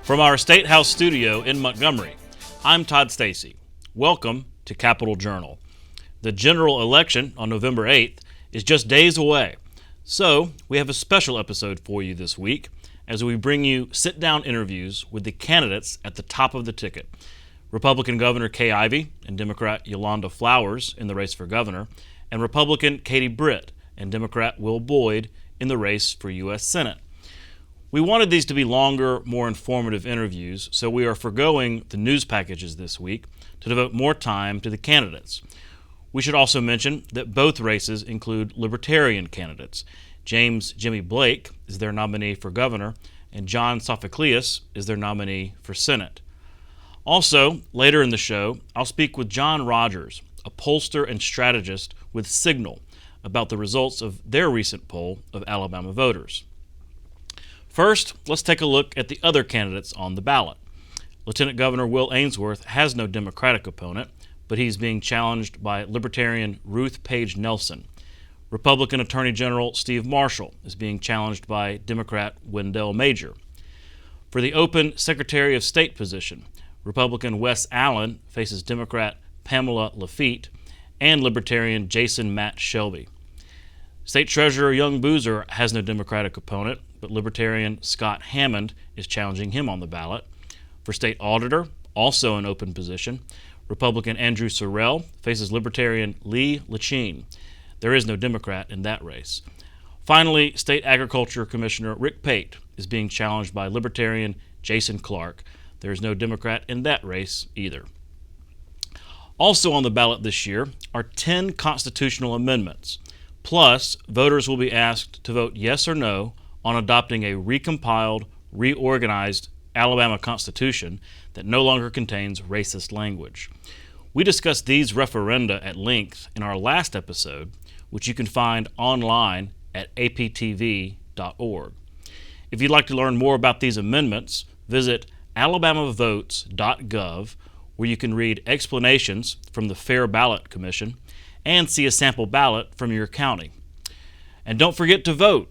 From our State House studio in Montgomery, I'm Todd Stacy. Welcome to Capitol Journal. The general election on November 8th is just days away, so we have a special episode for you this week as we bring you sit-down interviews with the candidates at the top of the ticket. Republican Governor Kay Ivey and Democrat Yolanda Flowers in the race for governor, and Republican Katie Britt and Democrat Will Boyd in the race for U.S. Senate. We wanted these to be longer, more informative interviews, so we are forgoing the news packages this week to devote more time to the candidates. We should also mention that both races include Libertarian candidates. James Jimmy Blake is their nominee for governor, and John Sophocleous is their nominee for Senate. Also, later in the show, I'll speak with John Rogers, a pollster and strategist with Signal, about the results of their recent poll of Alabama voters. First, let's take a look at the other candidates on the ballot. Lieutenant Governor Will Ainsworth has no Democratic opponent, but he's being challenged by Libertarian Ruth Page Nelson. Republican Attorney General Steve Marshall is being challenged by Democrat Wendell Major. For the open Secretary of State position, Republican Wes Allen faces Democrat Pamela Lafitte and Libertarian Jason Matt Shelby. State Treasurer Young Boozer has no Democratic opponent, but Libertarian Scott Hammond is challenging him on the ballot. For State Auditor, also an open position, Republican Andrew Sorrell faces Libertarian Lee Lachine. There is no Democrat in that race. Finally, State Agriculture Commissioner Rick Pate is being challenged by Libertarian Jason Clark. There is no Democrat in that race either. Also on the ballot this year are 10 constitutional amendments. Plus, voters will be asked to vote yes or no on adopting a recompiled, reorganized Alabama Constitution that no longer contains racist language. We discussed these referenda at length in our last episode, which you can find online at aptv.org. If you'd like to learn more about these amendments, visit alabamavotes.gov, where you can read explanations from the Fair Ballot Commission and see a sample ballot from your county. And don't forget to vote.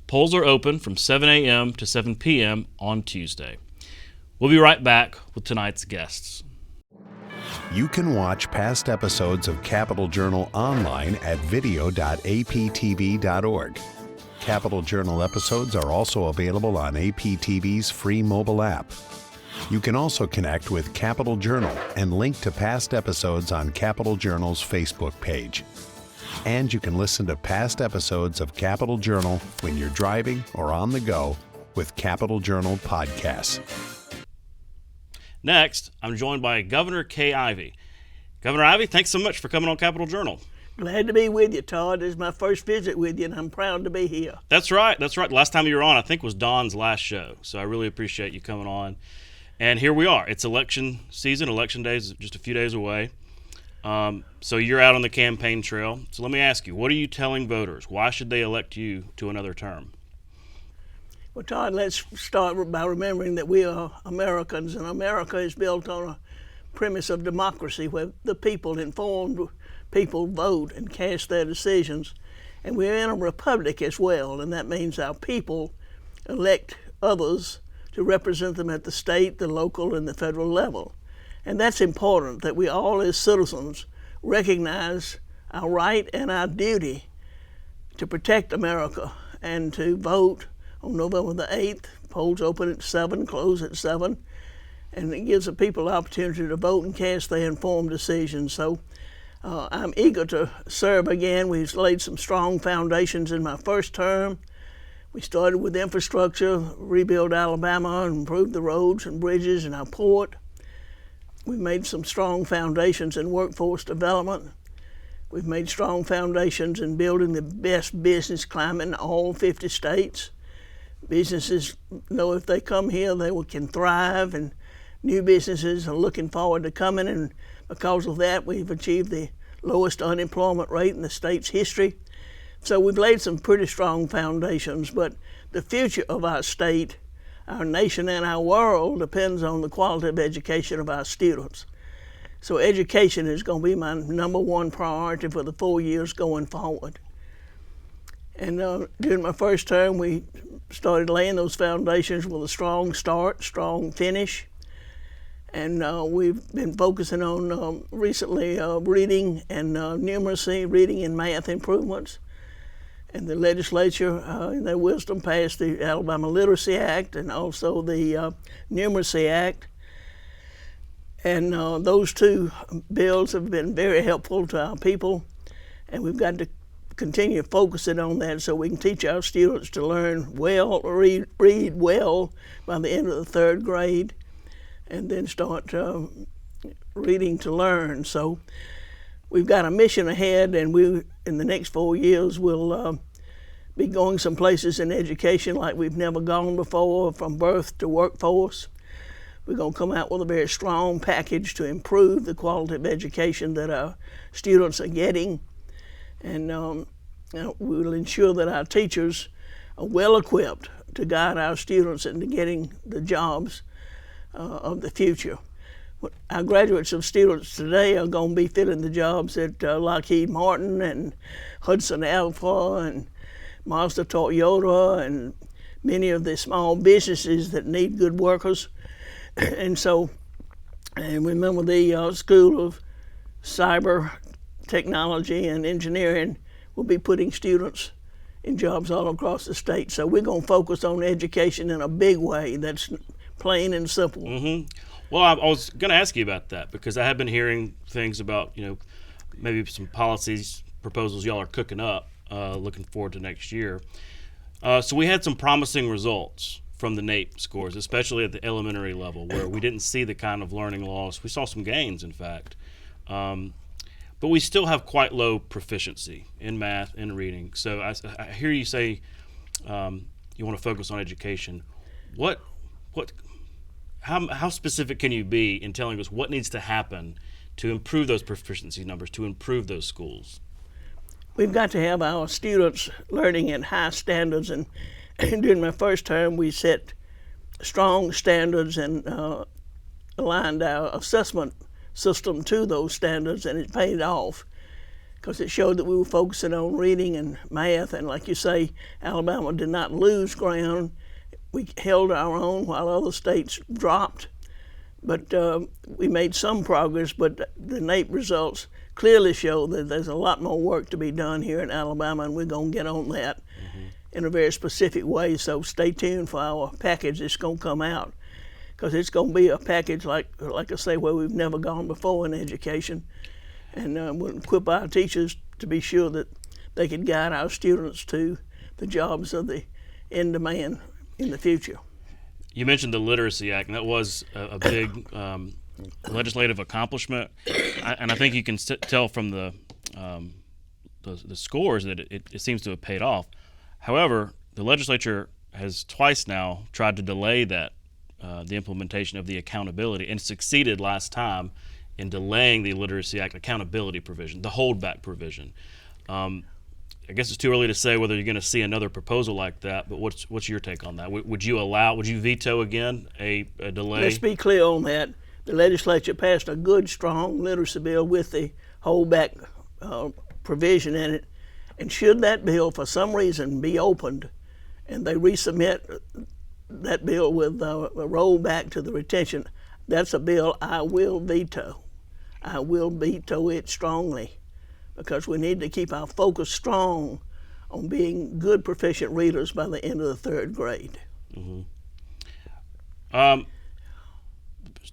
Polls are open from 7 a.m. to 7 p.m. on Tuesday. We'll be right back with tonight's guests. You can watch past episodes of Capitol Journal online at video.aptv.org. Capitol Journal episodes are also available on APTV's free mobile app. You can also connect with Capitol Journal and link to past episodes on Capitol Journal's Facebook page. And you can listen to past episodes of Capitol Journal when you're driving or on the go with Capitol Journal podcasts. Next, I'm joined by Governor Kay Ivey. Governor Ivey, thanks so much for coming on Capitol Journal. Glad to be with you, Todd. This is my first visit with you, and I'm proud to be here. That's right. Last time you were on, I think, was Don's last show, so I really appreciate you coming on. And here we are. It's election season. Election day is just a few days away. So you're out on the campaign trail. So let me ask you, what are you telling voters? Why should they elect you to another term? Well, Todd, let's start by remembering that we are Americans, and America is built on a premise of democracy where the people, informed people, vote and cast their decisions. And we're in a republic as well, and that means our people elect others to represent them at the state, the local, and the federal level. And that's important, that we all as citizens recognize our right and our duty to protect America and to vote on November the 8th. Polls open at 7, close at 7, and it gives the people the opportunity to vote and cast their informed decisions. So I'm eager to serve again. We've laid some strong foundations in my first term. We started with infrastructure, rebuild Alabama, and improve the roads and bridges and our port. We've made some strong foundations in workforce development. We've made strong foundations in building the best business climate in all 50 states. Businesses know if they come here, they can thrive, and new businesses are looking forward to coming, and because of that, we've achieved the lowest unemployment rate in the state's history. So we've laid some pretty strong foundations, but the future of our state, our nation, and our world depends on the quality of education of our students. So education is going to be my number one priority for the 4 years going forward. And during my first term, we started laying those foundations with a strong start, strong finish. And we've been focusing on recently reading and numeracy, reading and math improvements. And the legislature, in their wisdom, passed the Alabama Literacy Act and also the Numeracy Act. And those two bills have been very helpful to our people. And we've got to continue focusing on that so we can teach our students to learn well, read well by the end of the third grade, and then start reading to learn. So we've got a mission ahead, and we, in the next 4 years, will be going some places in education like we've never gone before, from birth to workforce. We're going to come out with a very strong package to improve the quality of education that our students are getting. And we'll ensure that our teachers are well equipped to guide our students into getting the jobs of the future. Our graduates of students today are going to be filling the jobs at Lockheed Martin and Hudson Alpha and Mazda Toyota and many of the small businesses that need good workers. And remember the School of Cyber Technology and Engineering will be putting students in jobs all across the state. So we're going to focus on education in a big way. That's plain and simple. Mm-hmm. Well, I was going to ask you about that because I have been hearing things about, maybe some policies, proposals y'all are cooking up, looking forward to next year. So we had some promising results from the NAEP scores, especially at the elementary level, where we didn't see the kind of learning loss. We saw some gains, in fact. But we still have quite low proficiency in math and reading. So I hear you say you want to focus on education. How specific can you be in telling us what needs to happen to improve those proficiency numbers, to improve those schools? We've got to have our students learning at high standards, and during my first term we set strong standards and aligned our assessment system to those standards, and it paid off because it showed that we were focusing on reading and math. And like you say, Alabama did not lose ground. We held our own while other states dropped, but we made some progress. But the NAEP results clearly show that there's a lot more work to be done here in Alabama, and we're going to get on that in a very specific way. So stay tuned for our package that's going to come out, because it's going to be a package, like I say, where we've never gone before in education. And we'll equip our teachers to be sure that they can guide our students to the jobs of the in demand in the future. You mentioned the Literacy Act, and that was a big legislative accomplishment. And I think you can tell from the scores that it seems to have paid off. However, the legislature has twice now tried to delay that the implementation of the accountability, and succeeded last time in delaying the Literacy Act accountability provision, the holdback provision. I guess it's too early to say whether you're going to see another proposal like that, but what's your take on that? Would you veto again a delay? Let's be clear on that. The legislature passed a good, strong literacy bill with the holdback provision in it, and should that bill for some reason be opened and they resubmit that bill with a rollback to the retention, that's a bill I will veto. I will veto it strongly, because we need to keep our focus strong on being good, proficient readers by the end of the third grade. Mm-hmm.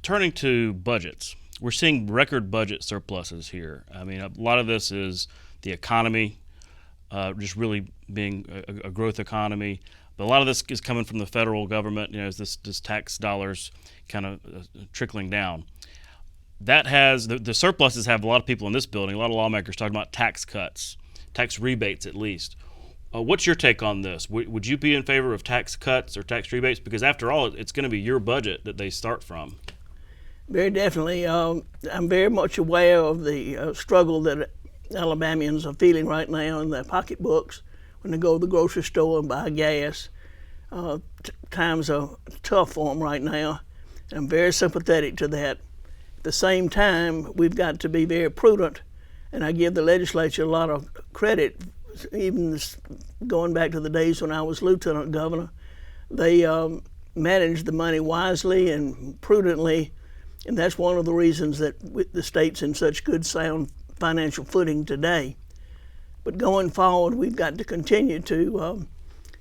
Turning to budgets, we're seeing record budget surpluses here. I mean, a lot of this is the economy, just really being a growth economy. But a lot of this is coming from the federal government, as this tax dollars kind of trickling down. That has the surpluses have a lot of people in this building, a lot of lawmakers talking about tax cuts, tax rebates at least. What's your take on this? Would you be in favor of tax cuts or tax rebates? Because after all, it's going to be your budget that they start from. Very definitely. I'm very much aware of the struggle that Alabamians are feeling right now in their pocketbooks when they go to the grocery store and buy gas. Times are tough for them right now. I'm very sympathetic to that. At the same time, we've got to be very prudent, and I give the legislature a lot of credit, even going back to the days when I was lieutenant governor. they manage the money wisely and prudently, and that's one of the reasons that the state's in such good, sound financial footing today. But going forward, we've got to continue to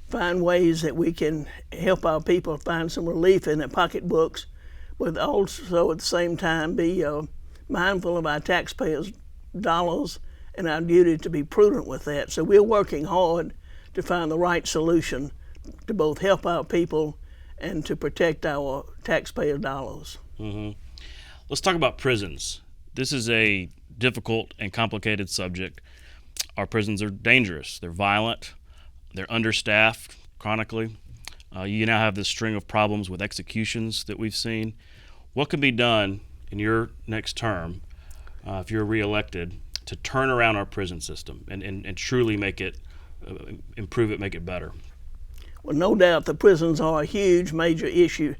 find ways that we can help our people find some relief in their pocketbooks, but also at the same time be mindful of our taxpayers' dollars and our duty to be prudent with that. So we're working hard to find the right solution to both help our people and to protect our taxpayer dollars. Mm-hmm. Let's talk about prisons. This is a difficult and complicated subject. Our prisons are dangerous. They're violent. They're understaffed chronically. You now have this string of problems with executions that we've seen. What can be done in your next term, if you're reelected, to turn around our prison system and truly make it, improve it, make it better? Well, no doubt the prisons are a huge, major issue,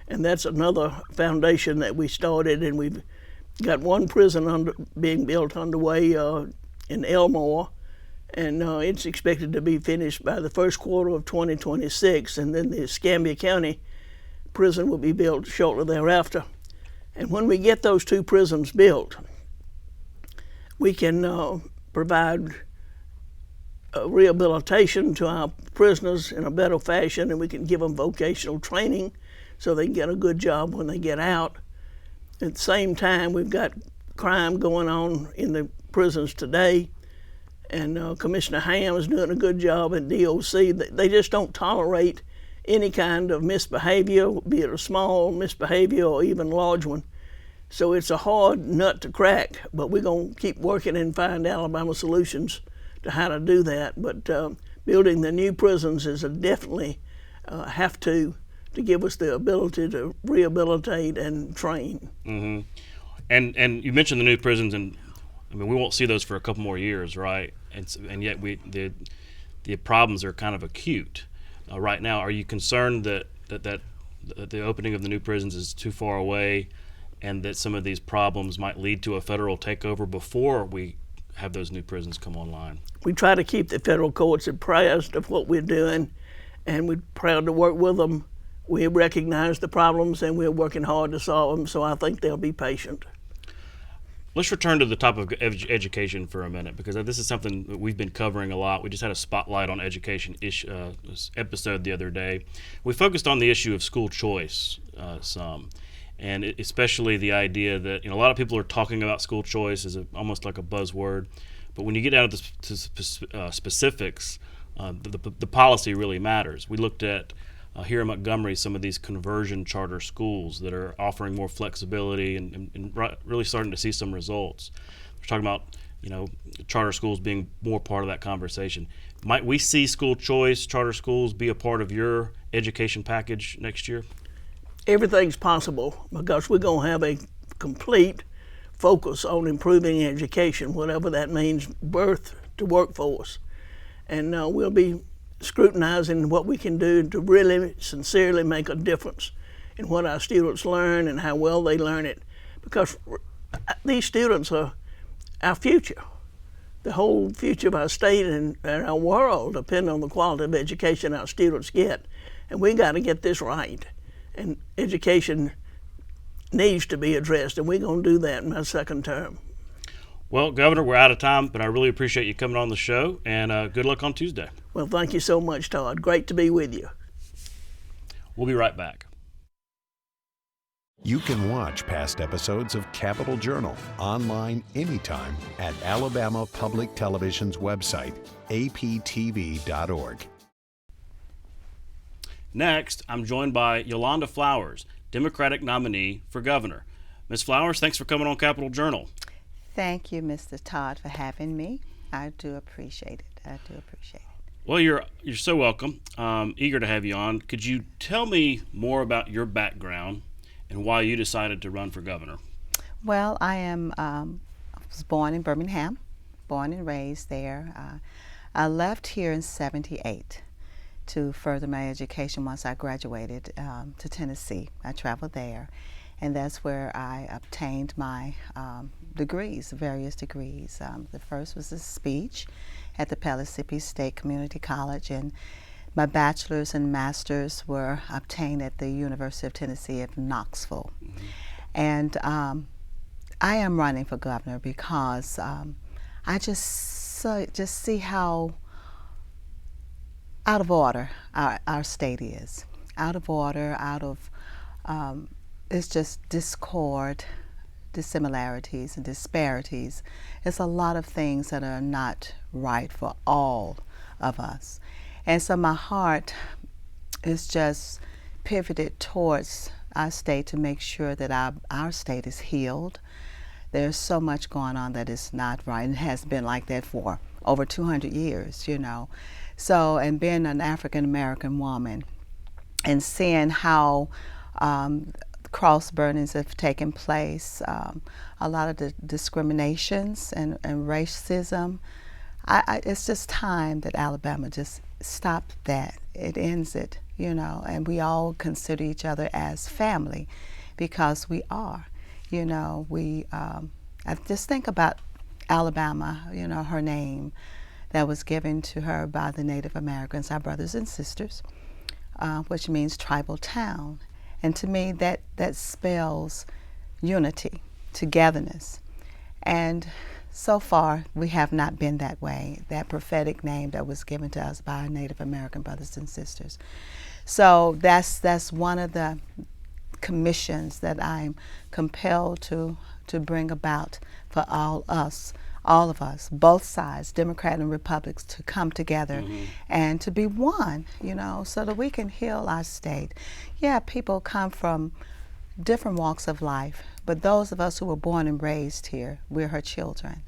and that's another foundation that we started, and we've got one prison being built underway in Elmore, and it's expected to be finished by the first quarter of 2026, and then the Escambia County prison will be built shortly thereafter. And when we get those two prisons built, we can provide rehabilitation to our prisoners in a better fashion, and we can give them vocational training so they can get a good job when they get out. At the same time, we've got crime going on in the prisons today, and Commissioner Ham is doing a good job at DOC. They just don't tolerate any kind of misbehavior, be it a small misbehavior or even large one. So it's a hard nut to crack, but we're going to keep working and find Alabama solutions to how to do that. But building the new prisons is a definitely have to give us the ability to rehabilitate and train. Mm-hmm. And you mentioned the new prisons, and I mean we won't see those for a couple more years, right? And yet the problems are kind of acute right now. Are you concerned that the opening of the new prisons is too far away, and that some of these problems might lead to a federal takeover before we have those new prisons come online? We try to keep the federal courts apprised of what we're doing, and we're proud to work with them. We recognize the problems, and we're working hard to solve them, so I think they'll be patient. Let's return to the topic of education for a minute, because this is something that we've been covering a lot. We just had a spotlight on education episode the other day. We focused on the issue of school choice some, and especially the idea that a lot of people are talking about school choice as almost like a buzzword, but when you get out of the specifics, the policy really matters. We looked at here in Montgomery some of these conversion charter schools that are offering more flexibility and really starting to see some results. We're talking about charter schools being more part of that conversation. Might we see school choice, charter schools be a part of your education package next year? Everything's possible, because we're going to have a complete focus on improving education, whatever that means, birth to workforce. And we'll be scrutinizing what we can do to really sincerely make a difference in what our students learn and how well they learn it, because these students are our future. The whole future of our state and our world depend on the quality of education our students get, and we got to get this right. And education needs to be addressed, and we're going to do that in my second term. Well, Governor, we're out of time, but I really appreciate you coming on the show, and good luck on Tuesday. Well, thank you so much, Todd. Great to be with you. We'll be right back. You can watch past episodes of Capitol Journal online anytime at Alabama Public Television's website, aptv.org. Next, I'm joined by Yolanda Flowers, Democratic nominee for governor. Ms. Flowers, thanks for coming on Capitol Journal. Thank you, Mr. Todd, for having me. I do appreciate it. Well, you're so welcome. Eager to have you on. Could you tell me more about your background and why you decided to run for governor? Well, I was born in Birmingham, born and raised there. I left here in '78 to further my education once I graduated to Tennessee. I traveled there, and that's where I obtained my degrees, various degrees. The first was a speech at the Pellissippi State Community College, and My bachelor's and master's were obtained at the University of Tennessee at Knoxville. And I am running for governor because I just see how out of order our state is. Out of order, it's just discord, dissimilarities and disparities. It's a lot of things that are not right for all of us. And so my heart is just pivoted towards our state to make sure that our state is healed. There's so much going on that is not right, and has been like that for over 200 years, you know. So, and being an African American woman and seeing how cross burnings have taken place, a lot of the discriminations and racism, it's just time that Alabama just stop that. It ends it, you know, and we all consider each other as family because we are. You know, I just think about Alabama, you know, her name that was given to her by the Native Americans, our brothers and sisters, which means tribal town. And to me, that spells unity, togetherness. And so far, we have not been that way, that prophetic name that was given to us by our Native American brothers and sisters. So that's one of the commissions that I'm compelled to bring about for all of us, both sides, Democrat and Republicans, to come together and to be one, you know, so that we can heal our state. Yeah, people come from different walks of life, but those of us who were born and raised here, we're her children,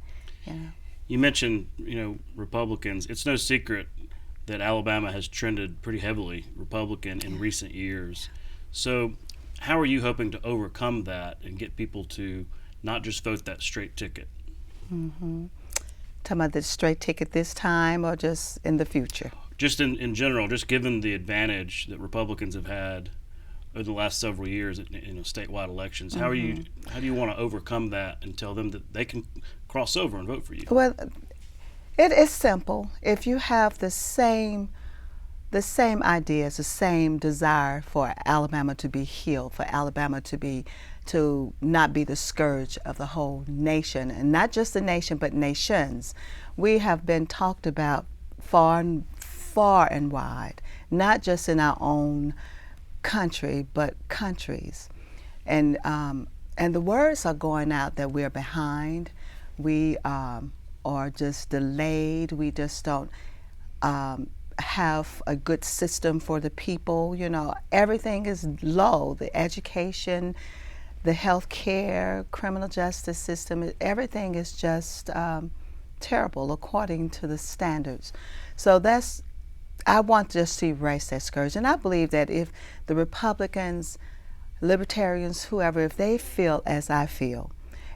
you know. You mentioned, you know, Republicans. It's no secret that Alabama has trended pretty heavily Republican in recent years. So how are you hoping to overcome that and get people to not just vote that straight ticket? Talking about the straight ticket this time or just in the future? Just in general, just given the advantage that Republicans have had over the last several years in statewide elections, how do you want to overcome that and tell them that they can cross over and vote for you? Well, it is simple. If you have the same ideas, the same desire for Alabama to be healed, for Alabama to not be the scourge of the whole nation, and not just the nation, but nations. We have been talked about far and wide, not just in our own country, but countries. And the words are going out that we're behind, we are just delayed, we just don't have a good system for the people. You know, everything is low, the education, the health care, criminal justice system, everything is just terrible according to the standards. So I want just to erase that scourge. And I believe that if the Republicans, Libertarians, whoever, if they feel as I feel,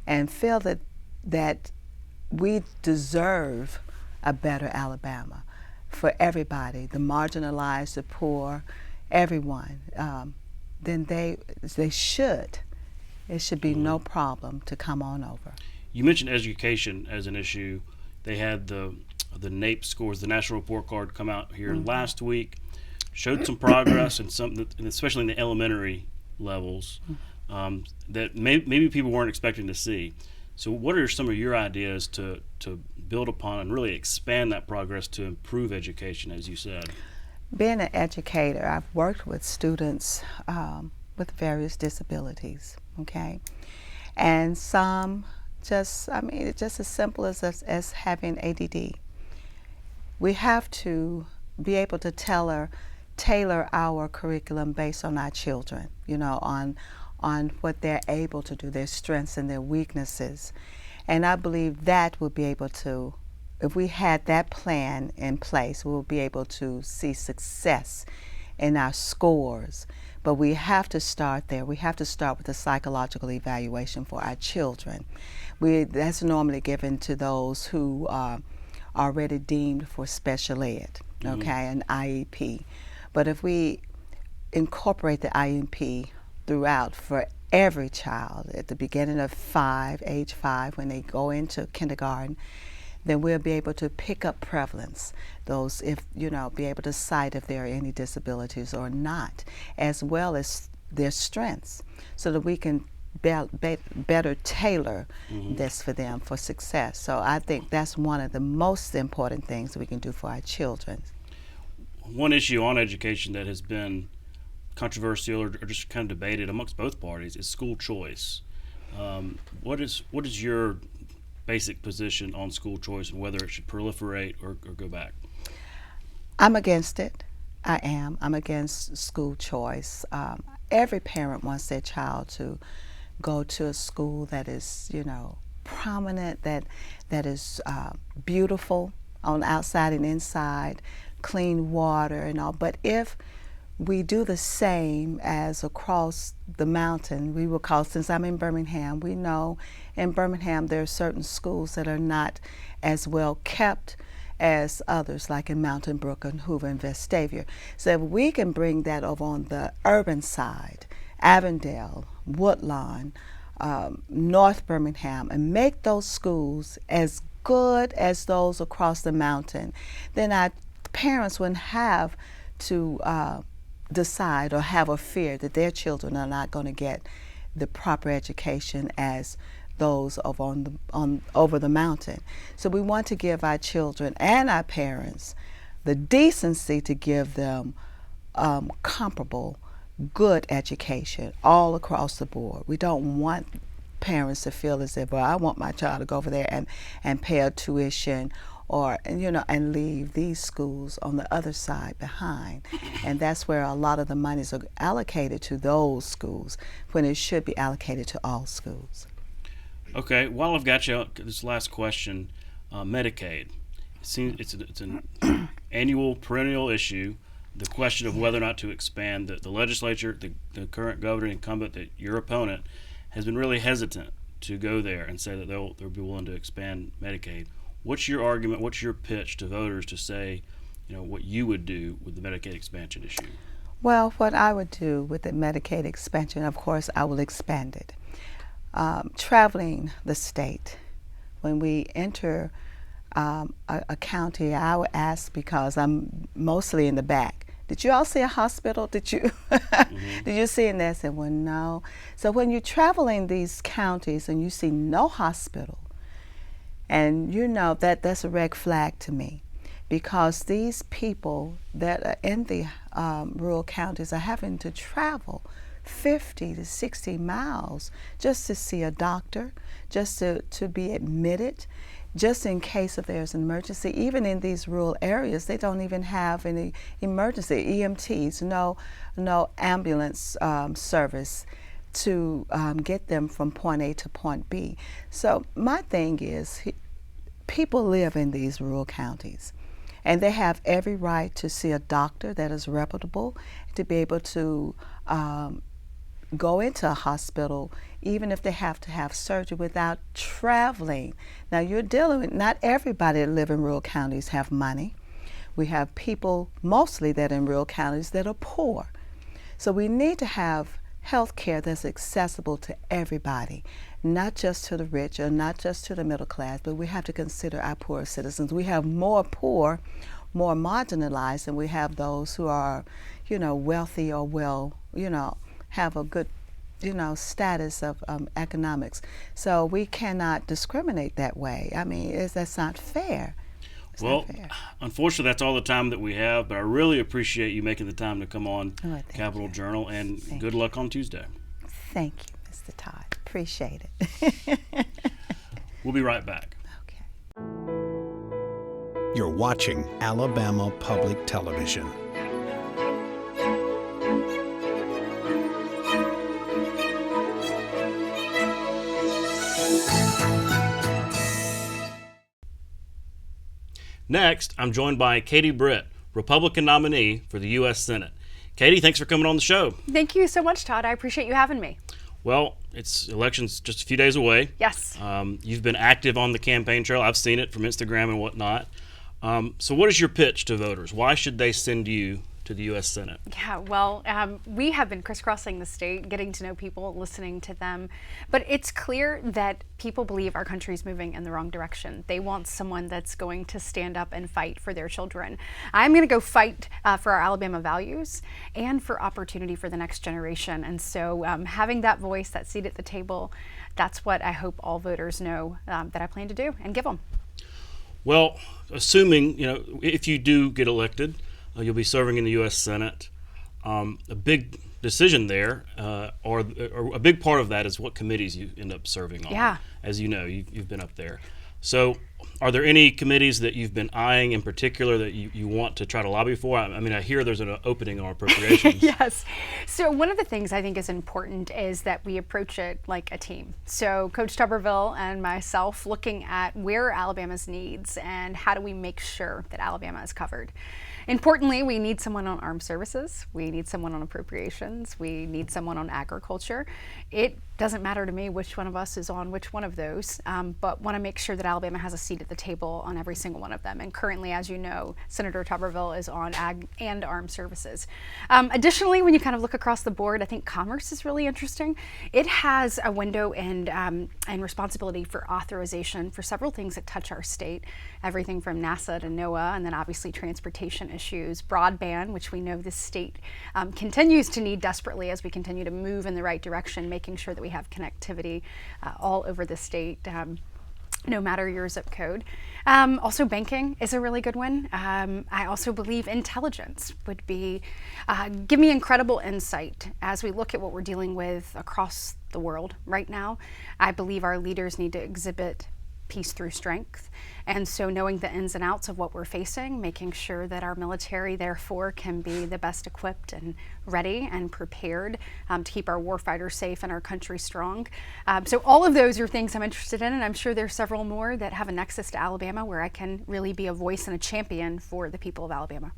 and feel that we deserve a better Alabama for everybody, the marginalized, the poor, everyone, then they should. It should be no problem to come on over. You mentioned education as an issue. They had the NAEP scores, the National Report Card, come out here last week, showed some progress, and especially in the elementary levels, that maybe people weren't expecting to see. So what are some of your ideas to build upon and really expand that progress to improve education, as you said? Being an educator, I've worked with students with various disabilities, okay? And some it's just as simple as having ADD. We have to be able to tailor our curriculum based on our children, you know, on what they're able to do, their strengths and their weaknesses. And I believe that we'll be able to, if we had that plan in place, we'll be able to see success in our scores. But we have to start there. We have to start with the psychological evaluation for our children. That's normally given to those who are already deemed for special ed, okay, an IEP. But if we incorporate the IEP throughout for every child at the beginning of age 5, when they go into kindergarten, then we'll be able to pick up prevalence, those if be able to cite if there are any disabilities or not, as well as their strengths, so that we can better tailor this for them for success. So I think that's one of the most important things we can do for our children. One issue on education that has been controversial or just kind of debated amongst both parties is school choice. What is your basic position on school choice and whether it should proliferate or go back? I'm against it. I am. I'm against school choice. Every parent wants their child to go to a school that is, prominent, that is beautiful on the outside and inside, clean water and all. But if we do the same as across the mountain, we will call, since I'm in Birmingham, we know in Birmingham there are certain schools that are not as well kept as others, like in Mountain Brook and Hoover and Vestavia. So if we can bring that over on the urban side, Avondale, Woodlawn, North Birmingham, and make those schools as good as those across the mountain, then our parents wouldn't have to decide or have a fear that their children are not going to get the proper education as those over the mountain. So we want to give our children and our parents the decency to give them comparable, good education all across the board. We don't want parents to feel as if, well, I want my child to go over there and pay a tuition and leave these schools on the other side behind. And that's where a lot of the monies are allocated to those schools when it should be allocated to all schools. Okay, while I've got you, this last question, Medicaid. It's an annual, perennial issue. The question of whether or not to expand the legislature, the current governor incumbent, your opponent, has been really hesitant to go there and say that they'll be willing to expand Medicaid. What's your argument? What's your pitch to voters to say, what you would do with the Medicaid expansion issue? Well, what I would do with the Medicaid expansion, of course, I will expand it. Traveling the state, when we enter a county, I would ask, because I'm mostly in the back, did you all see a hospital? Did you did you see it? And they said, well, no. So when you're traveling these counties and you see no hospital, and that's a red flag to me, because these people that are in the rural counties are having to travel 50 to 60 miles just to see a doctor, just to be admitted, just in case if there's an emergency. Even in these rural areas, they don't even have any emergency EMTs, no ambulance service to get them from point A to point B. So my thing is, people live in these rural counties, and they have every right to see a doctor that is reputable, to be able to go into a hospital, even if they have to have surgery, without traveling. Now you're dealing with, not everybody that live in rural counties have money. We have people mostly that in rural counties that are poor. So we need to have health care that's accessible to everybody, not just to the rich or not just to the middle class, but we have to consider our poor citizens. We have more poor, more marginalized, than we have those who are, wealthy or have a good, status of economics. So we cannot discriminate that way. I mean, that's not fair. Unfortunately, that's all the time that we have, but I really appreciate you making the time to come on Capital Journal, and good luck on Tuesday. Thank you, Mr. Todd. Appreciate it. We'll be right back. Okay. You're watching Alabama Public Television. Next, I'm joined by Katie Britt, Republican nominee for the U.S. Senate. Katie, thanks for coming on the show. Thank you so much, Todd. I appreciate you having me. Well, election's just a few days away. Yes. You've been active on the campaign trail. I've seen it from Instagram and whatnot. So what is your pitch to voters? Why should they send you to the U.S. Senate? Yeah, well, we have been crisscrossing the state, getting to know people, listening to them. But it's clear that people believe our country's moving in the wrong direction. They want someone that's going to stand up and fight for their children. I'm going to go fight for our Alabama values and for opportunity for the next generation. And so having that voice, that seat at the table, that's what I hope all voters know that I plan to do and give them. Well, assuming, if you do get elected, you'll be serving in the U.S. Senate. A big decision there, or a big part of that is what committees you end up serving on. Yeah. As you know, you've been up there. So are there any committees that you've been eyeing in particular that you want to try to lobby for? I mean, I hear there's an opening on appropriations. Yes. So one of the things I think is important is that we approach it like a team. So Coach Tuberville and myself looking at where Alabama's needs and how do we make sure that Alabama is covered. Importantly, we need someone on armed services, we need someone on appropriations, we need someone on agriculture. It doesn't matter to me which one of us is on which one of those, but want to make sure that Alabama has a seat at the table on every single one of them. And currently, as you know, Senator Tuberville is on ag and armed services. Additionally, when you kind of look across the board, I think commerce is really interesting. It has a window and responsibility for authorization for several things that touch our state, everything from NASA to NOAA, and then obviously transportation issues, broadband, which we know this state continues to need desperately as we continue to move in the right direction, making sure that we have connectivity all over the state, no matter your zip code. Also, banking is a really good one. I also believe intelligence would be, give me incredible insight as we look at what we're dealing with across the world right now. I believe our leaders need to exhibit peace through strength. And so knowing the ins and outs of what we're facing, making sure that our military therefore can be the best equipped and ready and prepared to keep our warfighters safe and our country strong. So all of those are things I'm interested in, and I'm sure there's several more that have a nexus to Alabama where I can really be a voice and a champion for the people of Alabama.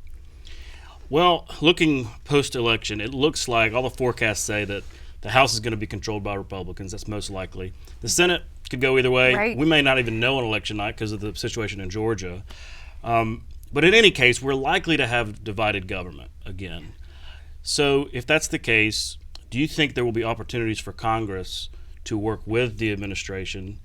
Well, looking post-election, it looks like all the forecasts say that the House is going to be controlled by Republicans. That's most likely. The Senate could go either way. Right. We may not even know on election night because of the situation in Georgia. But in any case, we're likely to have divided government again. So if that's the case, do you think there will be opportunities for Congress to work with the administration,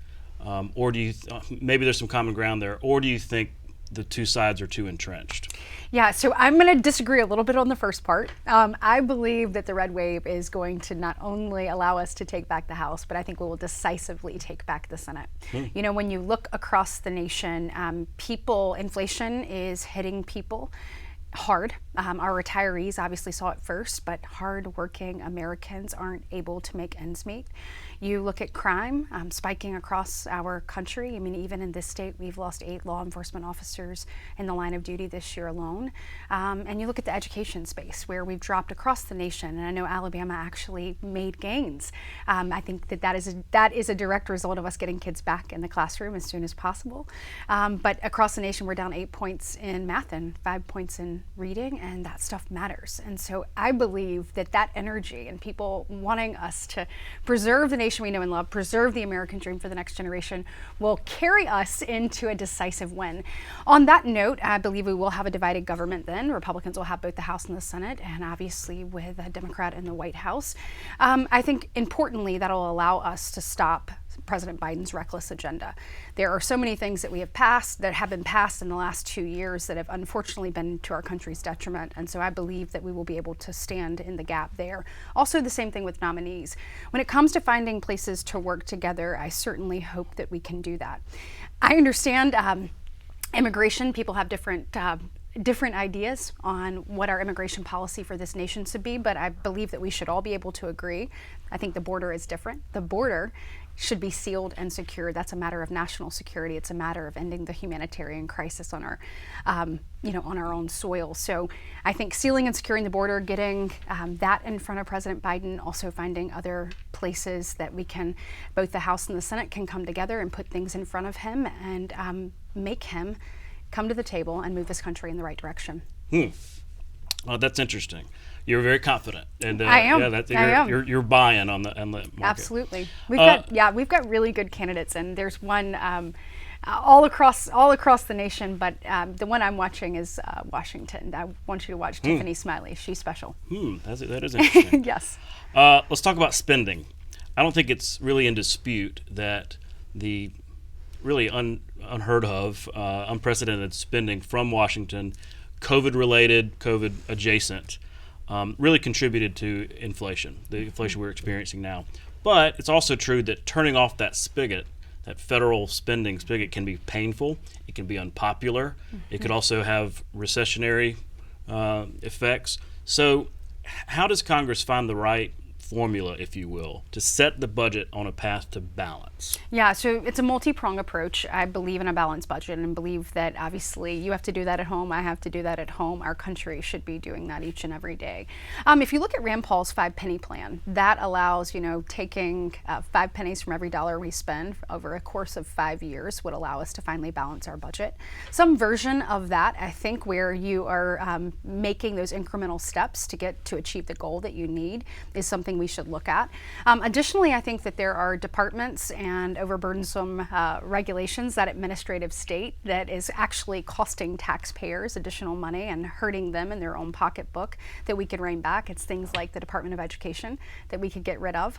or do you maybe there's some common ground there, or do you think the two sides are too entrenched? Yeah, so I'm going to disagree a little bit on the first part. I believe that the red wave is going to not only allow us to take back the House, but I think we will decisively take back the Senate. You know, when you look across the nation, inflation is hitting people hard. Our retirees obviously saw it first, but hard-working Americans aren't able to make ends meet. You look at crime spiking across our country. I mean, even in this state, we've lost 8 law enforcement officers in the line of duty this year alone. And you look at the education space where we've dropped across the nation. And I know Alabama actually made gains. I think that is a direct result of us getting kids back in the classroom as soon as possible. But across the nation, we're down 8 points in math and 5 points in reading, and that stuff matters. And so I believe that energy and people wanting us to preserve the nation we know and love, preserve the American dream for the next generation, will carry us into a decisive win. On that note, I believe we will have a divided government then. Republicans will have both the House and the Senate, and obviously with a Democrat in the White House. I think importantly, that'll allow us to stop President Biden's reckless agenda. There are so many things that have been passed in the last 2 years that have unfortunately been to our country's detriment. And so I believe that we will be able to stand in the gap there. Also, the same thing with nominees. When it comes to finding places to work together, I certainly hope that we can do that. I understand immigration. People have different ideas on what our immigration policy for this nation should be, but I believe that we should all be able to agree. I think the border is different. The border should be sealed and secure. That's a matter of national security. It's a matter of ending the humanitarian crisis on our, on our own soil. So I think sealing and securing the border, getting that in front of President Biden, also finding other places that we can, both the House and the Senate can come together and put things in front of him and make him come to the table and move this country in the right direction. Well, that's interesting. You're very confident, and I am. You're buying on the market. Absolutely. We've got really good candidates, and there's one all across the nation, but the one I'm watching is Washington. I want you to watch Tiffany Smiley. She's special. That is interesting. Yes. Let's talk about spending. I don't think it's really in dispute that the really unheard of, unprecedented spending from Washington, COVID-related, COVID-adjacent, really contributed to inflation, the inflation we're experiencing now. But it's also true that turning off that spigot, that federal spending spigot, can be painful. It can be unpopular. It could also have recessionary effects. So how does Congress find the right formula, if you will, to set the budget on a path to balance? Yeah, so it's a multi-pronged approach. I believe in a balanced budget and believe that obviously you have to do that at home. I have to do that at home. Our country should be doing that each and every day. If you look at Rand Paul's 5-penny plan, that allows, taking 5 pennies from every dollar we spend over a course of 5 years would allow us to finally balance our budget. Some version of that, I think, where you are making those incremental steps to achieve the goal that you need is something we should look at. Additionally, I think that there are departments and overburdensome regulations, that administrative state, that is actually costing taxpayers additional money and hurting them in their own pocketbook, that we could rein back. It's things like the Department of Education that we could get rid of.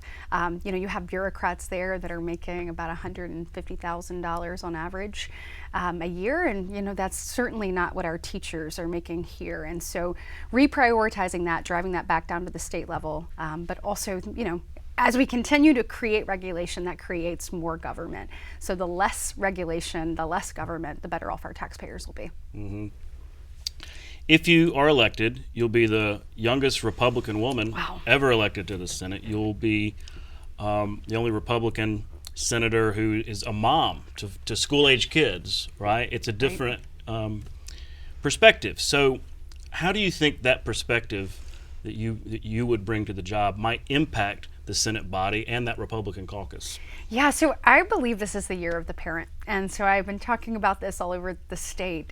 You have bureaucrats there that are making about $150,000 on average a year, and that's certainly not what our teachers are making here. And so reprioritizing that, driving that back down to the state level, but also, as we continue to create regulation, that creates more government. So the less regulation, the less government, the better off our taxpayers will be. Mm-hmm. If you are elected, you'll be the youngest Republican woman ever elected to the Senate. You'll be the only Republican senator who is a mom to school-age kids, right? It's a different perspective. So how do you think that perspective that you would bring to the job might impact the Senate body and that Republican caucus? Yeah, so I believe this is the year of the parent. And so I've been talking about this all over the state.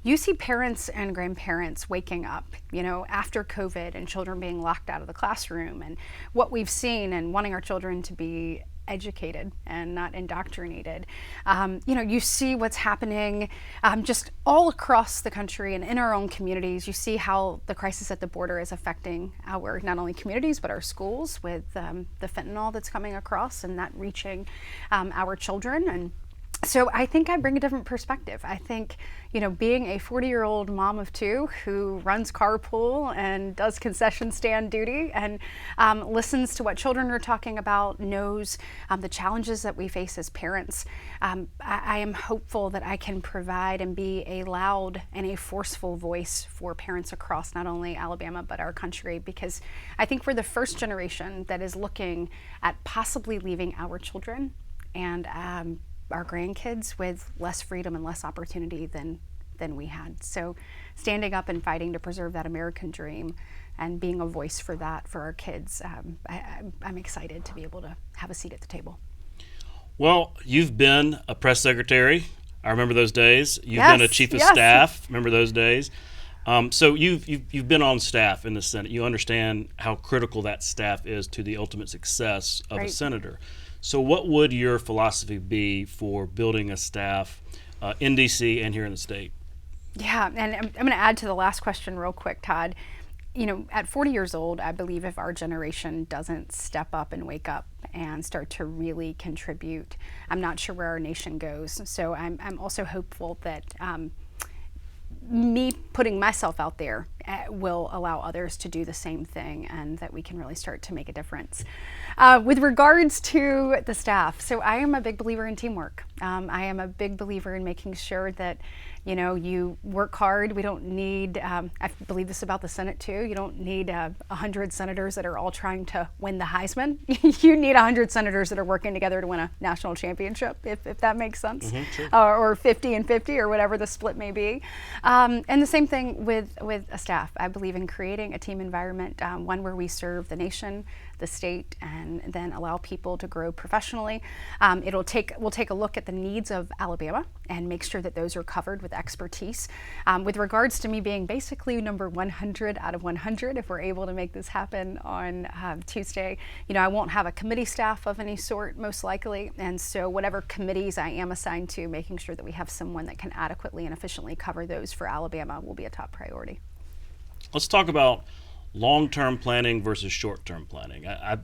You see parents and grandparents waking up, after COVID and children being locked out of the classroom, and what we've seen, and wanting our children to be educated and not indoctrinated. You see what's happening just all across the country and in our own communities. You see how the crisis at the border is affecting our not only communities but our schools, with the fentanyl that's coming across and that reaching our children. And so I think I bring a different perspective. I think, being a 40-year-old mom of 2 who runs carpool and does concession stand duty and listens to what children are talking about, knows the challenges that we face as parents, I am hopeful that I can provide and be a loud and a forceful voice for parents across not only Alabama but our country, because I think we're the first generation that is looking at possibly leaving our children and our grandkids with less freedom and less opportunity than we had. So standing up and fighting to preserve that American dream and being a voice for that for our kids, I'm excited to be able to have a seat at the table. Well, you've been a press secretary. I remember those days. You've been a chief of staff. Remember those days. So you've been on staff in the Senate. You understand how critical that staff is to the ultimate success of a senator. So what would your philosophy be for building a staff in D.C. and here in the state? Yeah, and I'm going to add to the last question real quick, Todd. At 40 years old, I believe if our generation doesn't step up and wake up and start to really contribute, I'm not sure where our nation goes. So I'm also hopeful that me putting myself out there will allow others to do the same thing, and that we can really start to make a difference. With regards to the staff, so I am a big believer in teamwork. I am a big believer in making sure that you work hard. We don't need, I believe this about the Senate too, you don't need 100 senators that are all trying to win the Heisman. You need 100 senators that are working together to win a national championship, if that makes sense. Sure. Or 50 and 50, or whatever the split may be. And the same thing with a staff. I believe in creating a team environment, one where we serve the nation, the state and then allow people to grow professionally. We'll take a look at the needs of Alabama and make sure that those are covered with expertise. With regards to me being basically number 100 out of 100, if we're able to make this happen on Tuesday, I won't have a committee staff of any sort, most likely. And so whatever committees I am assigned to, making sure that we have someone that can adequately and efficiently cover those for Alabama will be a top priority. Let's talk about long-term planning versus short-term planning. I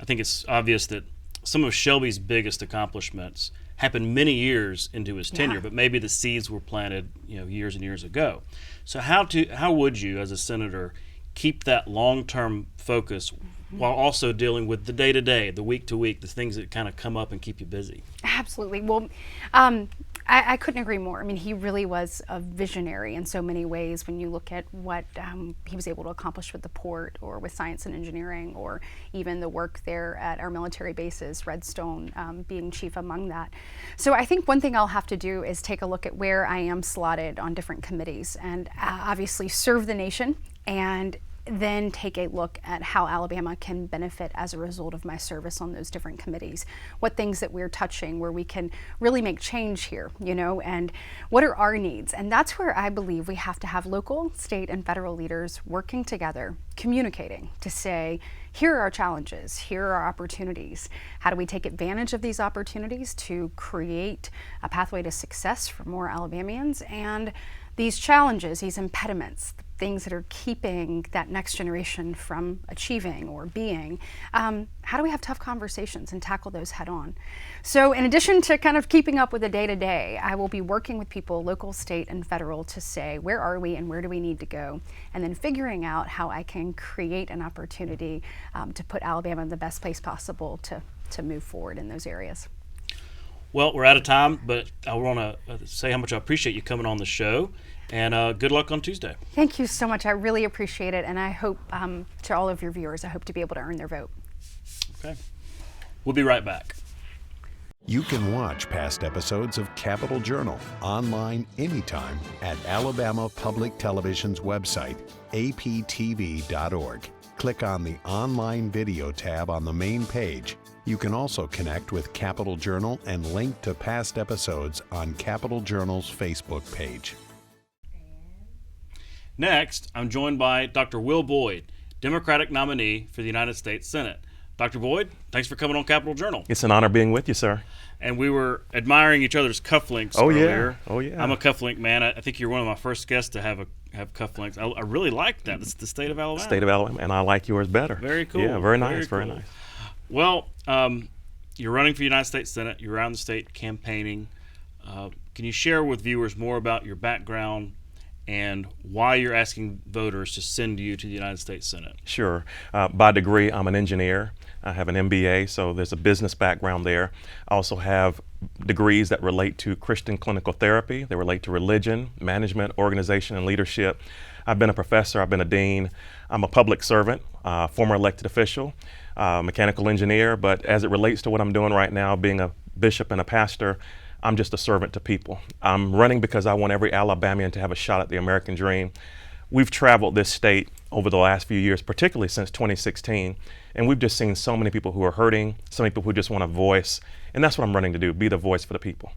think it's obvious that some of Shelby's biggest accomplishments happened many years into his tenure, but maybe the seeds were planted, years and years ago. So how would you, as a senator, keep that long-term focus while also dealing with the day-to-day, the week-to-week, the things that kind of come up and keep you busy? Absolutely. Well, I couldn't agree more. I mean, he really was a visionary in so many ways when you look at what he was able to accomplish with the port or with science and engineering, or even the work there at our military bases, Redstone being chief among that. So I think one thing I'll have to do is take a look at where I am slotted on different committees and obviously serve the nation, and then take a look at how Alabama can benefit as a result of my service on those different committees. What things that we're touching where we can really make change here, and what are our needs? And that's where I believe we have to have local, state, and federal leaders working together, communicating to say, here are our challenges, here are our opportunities. How do we take advantage of these opportunities to create a pathway to success for more Alabamians? And these challenges, these impediments, things that are keeping that next generation from achieving or being, how do we have tough conversations and tackle those head on? So in addition to kind of keeping up with the day-to-day, I will be working with people, local, state, and federal, to say, where are we and where do we need to go? And then figuring out how I can create an opportunity to put Alabama in the best place possible to move forward in those areas. Well, we're out of time, but I want to say how much I appreciate you coming on the show. And good luck on Tuesday. Thank you so much. I really appreciate it. And I hope, to all of your viewers, I hope to be able to earn their vote. Okay. We'll be right back. You can watch past episodes of Capitol Journal online anytime at Alabama Public Television's website, aptv.org. Click on the Online Video tab on the main page. You can also connect with Capitol Journal and link to past episodes on Capitol Journal's Facebook page. Next, I'm joined by Dr. Will Boyd, Democratic nominee for the United States Senate. Dr. Boyd, thanks for coming on Capitol Journal. It's an honor being with you, sir. And we were admiring each other's cufflinks earlier. Oh, yeah. I'm a cufflink man. I think you're one of my first guests to have cufflinks. I really like that. It's the state of Alabama. State of Alabama, and I like yours better. Very cool. Yeah, very nice, very nice. Well, you're running for the United States Senate. You're around the state campaigning. Can you share with viewers more about your background and why you're asking voters to send you to the United States Senate? Sure. By degree, I'm an engineer. I have an MBA, so there's a business background there. I also have degrees that relate to Christian clinical therapy. They relate to religion, management, organization, and leadership. I've been a professor. I've been a dean. I'm a public servant, former elected official, mechanical engineer. But as it relates to what I'm doing right now, being a bishop and a pastor, I'm just a servant to people. I'm running because I want every Alabamian to have a shot at the American dream. We've traveled this state over the last few years, particularly since 2016, and we've just seen so many people who are hurting, so many people who just want a voice, and that's what I'm running to do, be the voice for the people.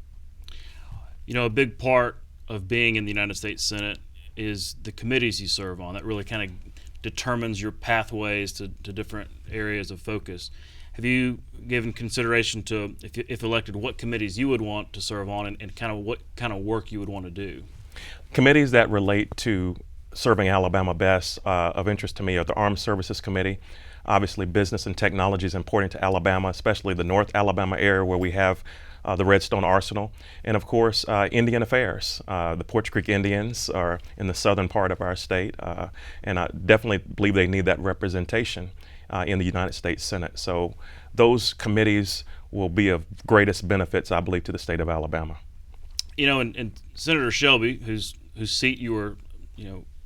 A big part of being in the United States Senate is the committees you serve on. That really kind of determines your pathways to different areas of focus. Have you given consideration to, if elected, what committees you would want to serve on and kind of what kind of work you would want to do? Committees that relate to serving Alabama best of interest to me are the Armed Services Committee. Obviously, business and technology is important to Alabama, especially the North Alabama area where we have the Redstone Arsenal. And of course, Indian Affairs. The Poarch Creek Indians are in the southern part of our state, and I definitely believe they need that representation in the United States Senate. So those committees will be of greatest benefits, I believe, to the state of Alabama. And Senator Shelby, whose seat you were,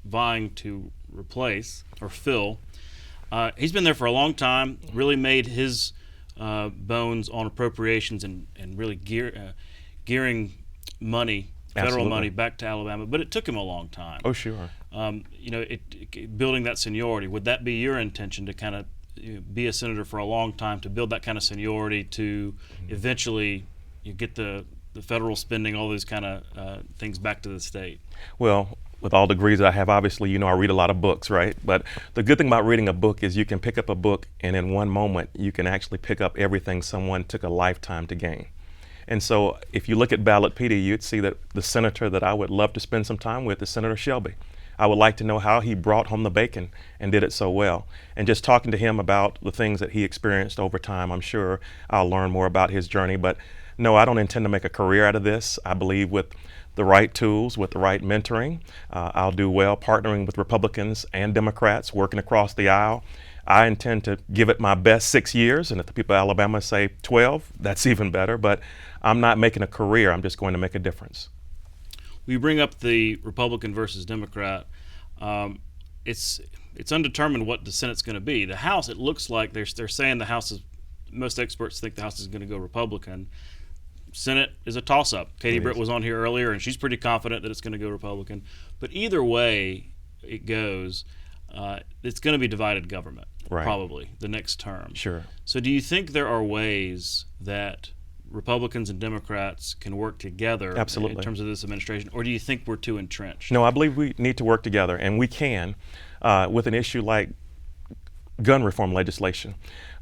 vying to replace or fill, he's been there for a long time, really made his bones on appropriations and really gearing money, federal Absolutely. money back to Alabama, but it took him a long time. Oh, sure. Building that seniority, would that be your intention to kind of be a senator for a long time, to build that kind of seniority, to eventually you get the federal spending, all those kind of things back to the state? Well, with all degrees that I have, obviously, I read a lot of books, right? But the good thing about reading a book is you can pick up a book and in one moment you can actually pick up everything someone took a lifetime to gain. And so if you look at Ballotpedia, you'd see that the senator that I would love to spend some time with is Senator Shelby. I would like to know how he brought home the bacon and did it so well. And just talking to him about the things that he experienced over time, I'm sure I'll learn more about his journey. But no, I don't intend to make a career out of this. I believe with the right tools, with the right mentoring, I'll do well partnering with Republicans and Democrats, working across the aisle. I intend to give it my best 6 years, and if the people of Alabama say 12, that's even better. But I'm not making a career, I'm just going to make a difference. We bring up the Republican versus Democrat. It's undetermined what the Senate's going to be. The House, it looks like they're saying the House is, most experts think the House is going to go Republican. Senate is a toss-up. Katie Britt was on here earlier, and she's pretty confident that it's going to go Republican. But either way it goes, it's going to be divided government, probably, the next term. Sure. So do you think there are ways that Republicans and Democrats can work together Absolutely. in terms of this administration, or do you think we're too entrenched? No, I believe we need to work together, and we can with an issue like gun reform legislation.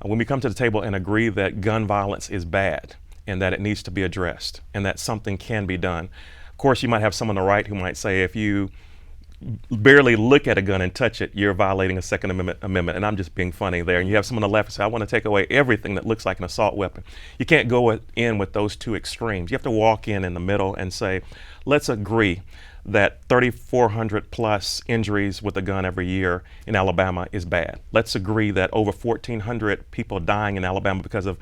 When we come to the table and agree that gun violence is bad and that it needs to be addressed and that something can be done. Of course, you might have someone on the right who might say if you barely look at a gun and touch it, you're violating a Second Amendment, and I'm just being funny there. And you have someone on the left who say, I want to take away everything that looks like an assault weapon. You can't go in with those two extremes. You have to walk in the middle and say, let's agree that 3,400 plus injuries with a gun every year in Alabama is bad. Let's agree that over 1,400 people dying in Alabama because of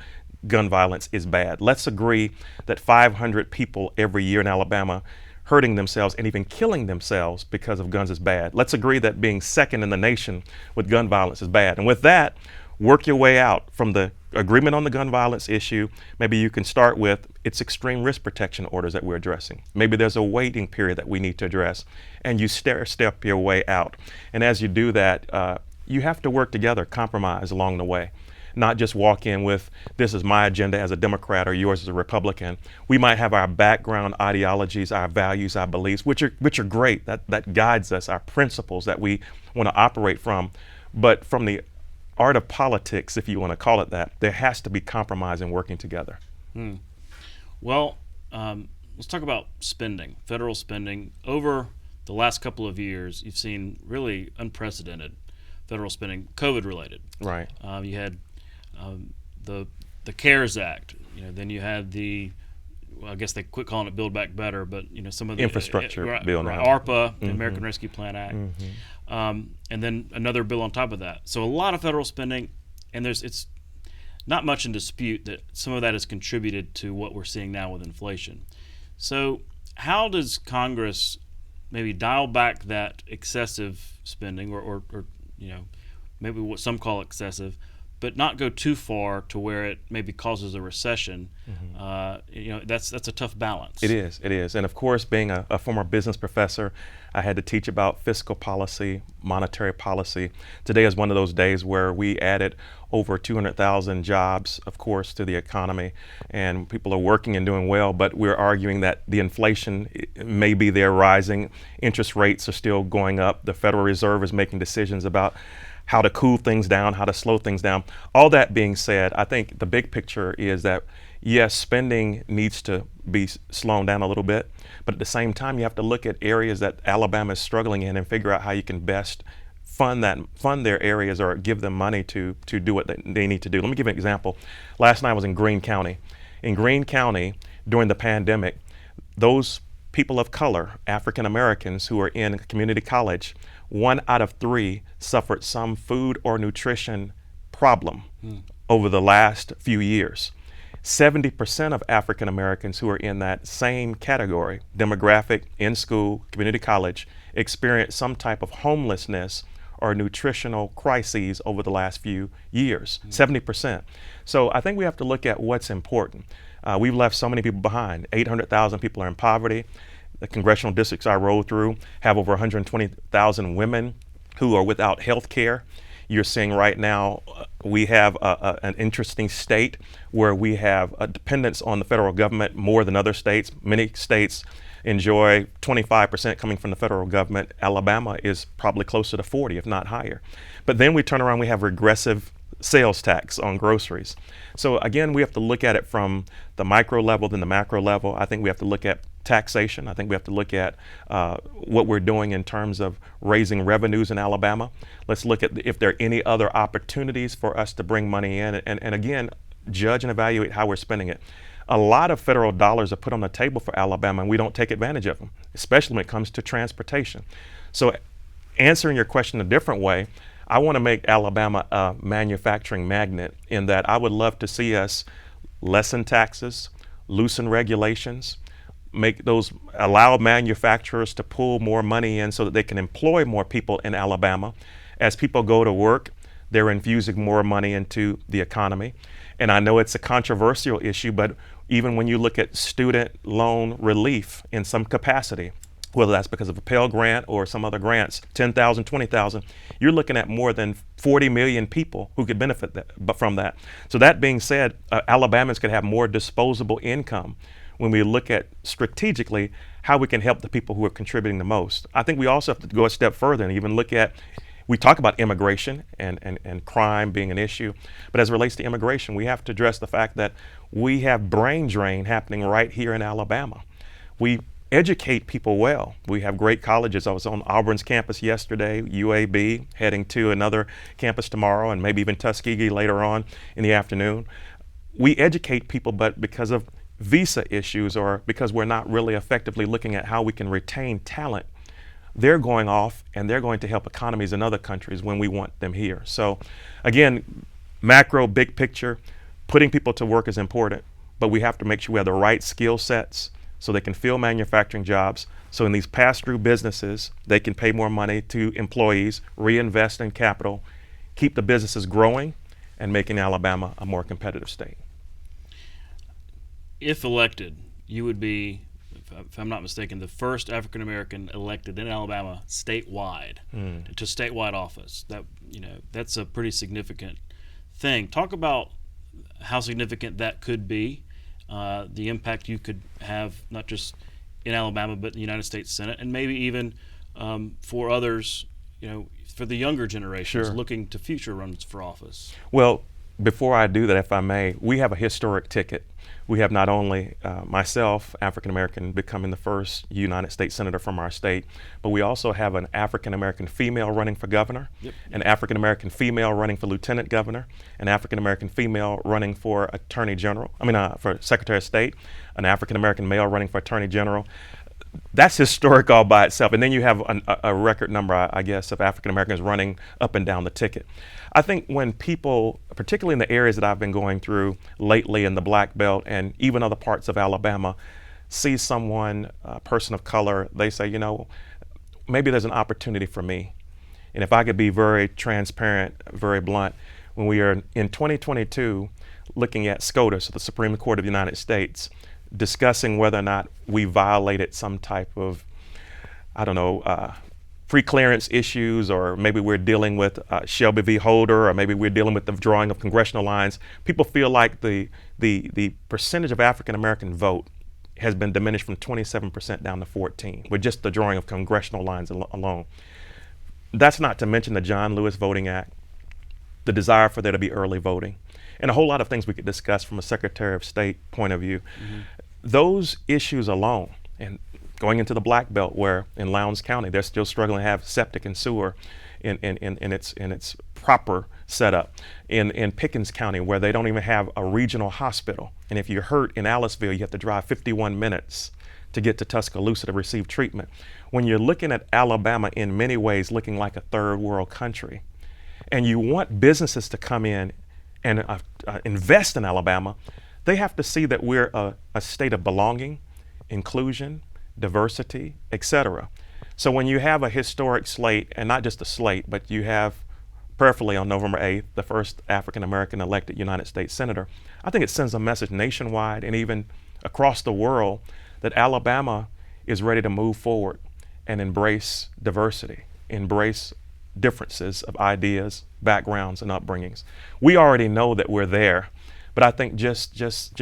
gun violence is bad. Let's agree that 500 people every year in Alabama hurting themselves and even killing themselves because of guns is bad. Let's agree that being second in the nation with gun violence is bad. And with that, work your way out from the agreement on the gun violence issue. Maybe you can start with it's extreme risk protection orders that we're addressing. Maybe there's a waiting period that we need to address, and you step your way out. And as you do that, you have to work together, compromise along the way. Not just walk in with, this is my agenda as a Democrat or yours as a Republican. We might have our background ideologies, our values, our beliefs, which are great. That guides us, our principles that we want to operate from. But from the art of politics, if you want to call it that, there has to be compromise and working together. Well, let's talk about spending, federal spending. Over the last couple of years, you've seen really unprecedented federal spending, COVID-related. Right. You had the CARES Act. Then you had I guess they quit calling it Build Back Better, but some of the infrastructure bill now. ARPA, the American Rescue Plan Act, and then another bill on top of that. So a lot of federal spending, and it's not much in dispute that some of that has contributed to what we're seeing now with inflation. So how does Congress maybe dial back that excessive spending, or maybe what some call excessive, but not go too far to where it maybe causes a recession? That's a tough balance. It is. And of course, being a former business professor, I had to teach about fiscal policy, monetary policy. Today is one of those days where we added over 200,000 jobs, of course, to the economy, and people are working and doing well, but we're arguing that the inflation may be there rising. Interest rates are still going up. The Federal Reserve is making decisions about how to cool things down, how to slow things down. All that being said, I think the big picture is that, yes, spending needs to be slowed down a little bit, but at the same time, you have to look at areas that Alabama is struggling in and figure out how you can best fund their areas or give them money to do what they need to do. Let me give you an example. Last night I was in Greene County. In Greene County, during the pandemic, those people of color, African Americans who are in community college, 1 out of 3 suffered some food or nutrition problem over the last few years. 70% of African Americans who are in that same category, demographic, in school, community college, experienced some type of homelessness or nutritional crises over the last few years, 70%. So I think we have to look at what's important. We've left so many people behind. 800,000 people are in poverty. The congressional districts I rode through have over 120,000 women who are without health care. You're seeing right now we have an interesting state where we have a dependence on the federal government more than other states. Many states enjoy 25% coming from the federal government. Alabama is probably closer to 40, if not higher. But then we turn around, we have regressive sales tax on groceries. So again, we have to look at it from the micro level, then the macro level. I think we have to look at taxation. I think we have to look at what we're doing in terms of raising revenues in Alabama. Let's look at if there are any other opportunities for us to bring money in, and again, judge and evaluate how we're spending it. A lot of federal dollars are put on the table for Alabama, and we don't take advantage of them, especially when it comes to transportation. So answering your question a different way, I want to make Alabama a manufacturing magnet in that I would love to see us lessen taxes, loosen regulations, allow manufacturers to pull more money in so that they can employ more people in Alabama. As people go to work, they're infusing more money into the economy. And I know it's a controversial issue, but even when you look at student loan relief in some capacity, whether that's because of a Pell Grant or some other grants, 10,000, 20,000, you're looking at more than 40 million people who could benefit from that. So that being said, Alabamans could have more disposable income when we look at strategically how we can help the people who are contributing the most. I think we also have to go a step further and even look at, we talk about immigration and crime being an issue, but as it relates to immigration, we have to address the fact that we have brain drain happening right here in Alabama. We educate people well. We have great colleges. I was on Auburn's campus yesterday, UAB, heading to another campus tomorrow, and maybe even Tuskegee later on in the afternoon. We educate people, but because of visa issues or because we're not really effectively looking at how we can retain talent, they're going off and they're going to help economies in other countries when we want them here. So again, macro, big picture, putting people to work is important, but we have to make sure we have the right skill sets so they can fill manufacturing jobs. So in these pass-through businesses, they can pay more money to employees, reinvest in capital, keep the businesses growing, and making Alabama a more competitive state. If elected, you would be, if I'm not mistaken, the first African American elected in Alabama statewide to statewide office. That's a pretty significant thing. Talk about how significant that could be. The impact you could have not just in Alabama but in the United States Senate, and maybe even for others, for the younger generations looking to future runs for office. Well, before I do that, if I may, we have a historic ticket. We have not only myself, African American, becoming the first United States Senator from our state, but we also have an African American female running for governor, an African American female running for lieutenant governor, an African American female running for for Secretary of State, an African American male running for Attorney General. That's historic all by itself. And then you have a record number, I guess, of African Americans running up and down the ticket. I think when people, particularly in the areas that I've been going through lately in the Black Belt and even other parts of Alabama, see someone, a person of color, they say, maybe there's an opportunity for me. And if I could be very transparent, very blunt, when we are in 2022 looking at SCOTUS, the Supreme Court of the United States, discussing whether or not we violated some type of, pre-clearance issues, or maybe we're dealing with Shelby v. Holder, or maybe we're dealing with the drawing of congressional lines. People feel like the percentage of African American vote has been diminished from 27% down to 14% with just the drawing of congressional lines alone. That's not to mention the John Lewis Voting Act, the desire for there to be early voting, and a whole lot of things we could discuss from a Secretary of State point of view. Those issues alone, and going into the Black Belt, where in Lowndes County they're still struggling to have septic and sewer in its proper setup. In Pickens County, where they don't even have a regional hospital, and if you're hurt in Aliceville, you have to drive 51 minutes to get to Tuscaloosa to receive treatment. When you're looking at Alabama in many ways looking like a third world country, and you want businesses to come in and invest in Alabama, they have to see that we're a state of belonging, inclusion, diversity, etc. So when you have a historic slate, and not just a slate, but you have prayerfully on November 8th, the first African American elected United States Senator, I think it sends a message nationwide and even across the world that Alabama is ready to move forward and embrace diversity, embrace differences of ideas, backgrounds, and upbringings. We already know that we're there, but I think just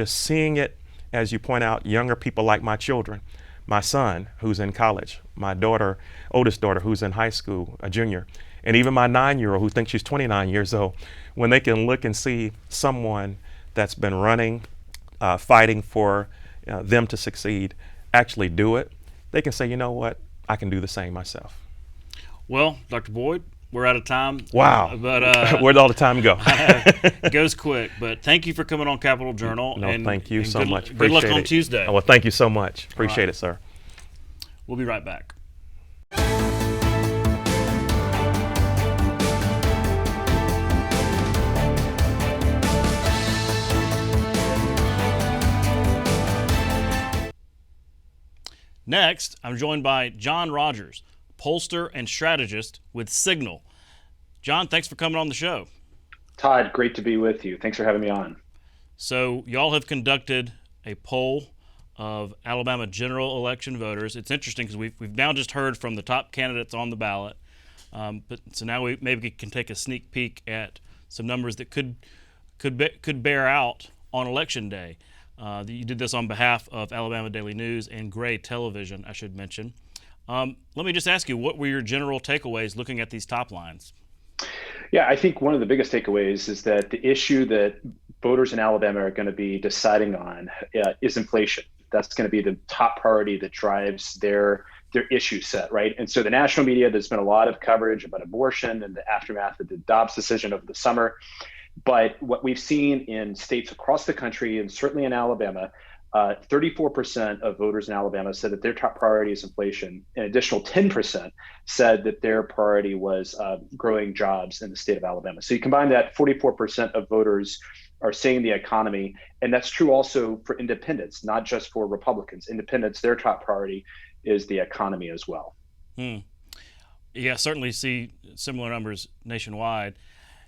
seeing it, as you point out, younger people like my children, my son who's in college, my daughter, oldest daughter who's in high school, a junior, and even my 9-year-old who thinks she's 29 years old, when they can look and see someone that's been running, fighting for them to succeed, actually do it, they can say, you know what, I can do the same myself. Well, Dr. Boyd, we're out of time. Wow. But where'd all the time go? It goes quick. But thank you for coming on Capitol Journal. No, and, thank you and so good, much. Good luck Appreciate on it. Tuesday. Oh, well, thank you so much. Appreciate it, sir. We'll be right back. Next, I'm joined by John Rogers, pollster and strategist with Signal. John, thanks for coming on the show. Todd, great to be with you. Thanks for having me on. So y'all have conducted a poll of Alabama general election voters. It's interesting because we've now just heard from the top candidates on the ballot. So now we maybe can take a sneak peek at some numbers that could bear out on Election Day. You did this on behalf of Alabama Daily News and Gray Television, I should mention. Let me just ask you, what were your general takeaways looking at these top lines? Yeah, I think one of the biggest takeaways is that the issue that voters in Alabama are going to be deciding on is inflation. That's going to be the top priority that drives their issue set, right? And so the national media, there's been a lot of coverage about abortion and the aftermath of the Dobbs decision over the summer. But what we've seen in states across the country, and certainly in Alabama, 34% of voters in Alabama said that their top priority is inflation. An additional 10% said that their priority was growing jobs in the state of Alabama. So you combine that, 44% of voters are saying the economy, and that's true also for independents, not just for Republicans. Independents, their top priority is the economy as well. Yeah, certainly see similar numbers nationwide.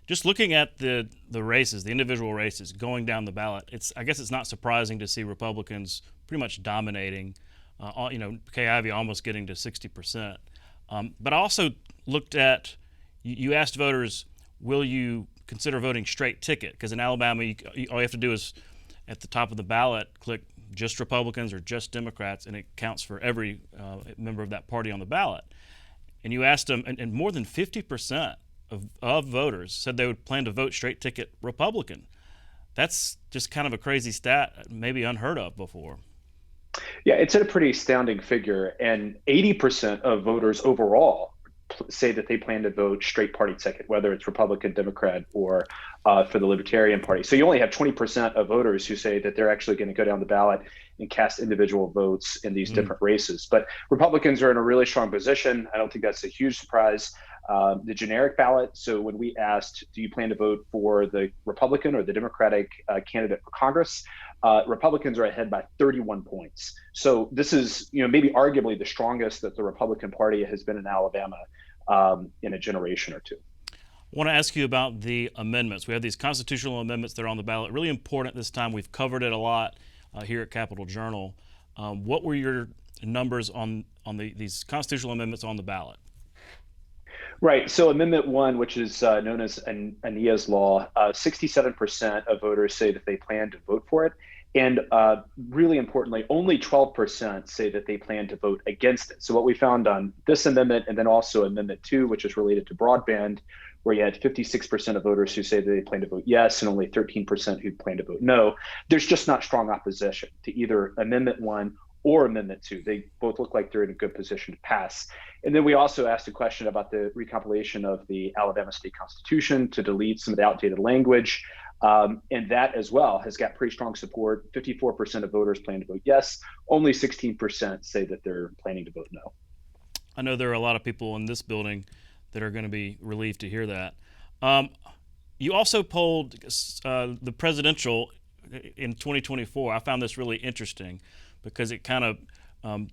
Just looking at the races, the individual races going down the ballot, I guess it's not surprising to see Republicans pretty much dominating. Kay Ivey almost getting to 60%. But I also looked at, you asked voters, will you consider voting straight ticket? Because in Alabama, all you have to do is at the top of the ballot click just Republicans or just Democrats, and it counts for every member of that party on the ballot. And you asked them, and more than 50% of voters said they would plan to vote straight ticket Republican. That's just kind of a crazy stat, maybe unheard of before. Yeah, it's a pretty astounding figure. And 80% of voters overall say that they plan to vote straight party ticket, whether it's Republican, Democrat, or for the Libertarian Party. So you only have 20% of voters who say that they're actually going to go down the ballot and cast individual votes in these different races. But Republicans are in a really strong position. I don't think that's a huge surprise. The generic ballot, so when we asked, do you plan to vote for the Republican or the Democratic candidate for Congress, Republicans are ahead by 31 points. So this is, maybe arguably the strongest that the Republican Party has been in Alabama in a generation or two. I want to ask you about the amendments. We have these constitutional amendments that are on the ballot. Really important this time. We've covered it a lot here at Capitol Journal. What were your numbers on these constitutional amendments on the ballot? Right. So Amendment 1, which is known as Ania's Law, 67% of voters say that they plan to vote for it. And really importantly, only 12% say that they plan to vote against it. So what we found on this amendment, and then also Amendment 2, which is related to broadband, where you had 56% of voters who say that they plan to vote yes and only 13% who plan to vote no, there's just not strong opposition to either Amendment 1 or Amendment 2. They both look like they're in a good position to pass. And then we also asked a question about the recompilation of the Alabama State Constitution to delete some of the outdated language. And that as well has got pretty strong support. 54% of voters plan to vote yes. Only 16% say that they're planning to vote no. I know there are a lot of people in this building that are going to be relieved to hear that. You also polled the presidential in 2024. I found this really interesting because it kind of